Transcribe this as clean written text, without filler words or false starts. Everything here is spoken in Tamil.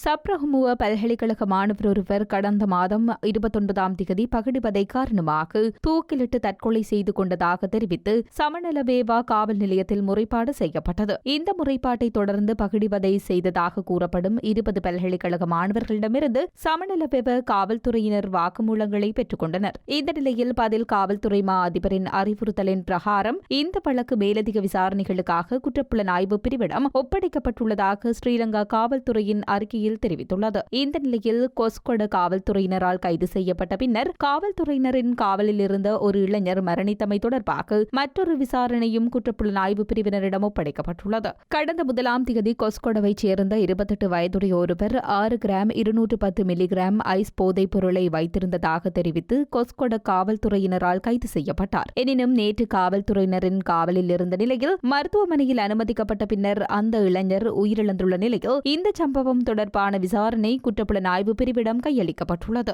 சப்ரஹமுவ பல்கலைக்கழக மாணவர் ஒருவர் கடந்த மாதம் 29ஆம் தேதி பகடிவதை காரணமாக தூக்கிலிட்டு தற்கொலை செய்து கொண்டதாக தெரிவித்து சமநலவேவா காவல் நிலையத்தில் முறைப்பாடு செய்யப்பட்டது. இந்த முறைப்பாட்டை தொடர்ந்து பகடிவதை செய்ததாக கூறப்படும் 20 பல்கலைக்கழக மாணவர்களிடமிருந்து சமநலவேவ காவல்துறையினர் வாக்குமூலங்களை பெற்றுக் கொண்டனர். இந்த நிலையில் பதில் காவல்துறை மா அதிபரின் அறிவுறுத்தலின் பிரகாரம் இந்த வழக்கு மேலதிக விசாரணைகளுக்காக குற்றப்புலனாய்வு பிரிவிடம் ஒப்படைக்கப்பட்டுள்ளதாக ஸ்ரீலங்கா காவல்துறையின் அறிக்கையில் தெரிவித்துள்ளது. இந்த நிலையில் கொஸ்கொட காவல்துறையினரால் கைது செய்யப்பட்ட பின்னர் காவல்துறையினரின் காவலில் இருந்த ஒரு இளைஞர் மரணித்தமை தொடர்பாக மற்றொரு விசாரணையும் குற்றப்புலனாய்வு பிரிவினரிடம் ஒப்படைக்கப்பட்டுள்ளது. கடந்த 1ஆம் தேதி கொஸ்கொடவைச் சேர்ந்த 28 வயதுடைய ஒருவர் 6 கிராம் 210 மில்லிகிராம் ஐஸ் போதைப் பொருளை வைத்திருந்ததாக தெரிவித்து கொஸ்கொட காவல்துறையினரால் கைது செய்யப்பட்டார். எனினும் நேற்று காவல்துறையினரின் காவலில் இருந்த நிலையில் மருத்துவமனையில் அனுமதிக்கப்பட்ட பின்னர் அந்த இளைஞர் உயிரிழந்துள்ள நிலையில் இந்த சம்பவம் தொடர்பான விசாரணை குற்றப்புலனாய்வு பிரிவிடம் கையளிக்கப்பட்டுள்ளது.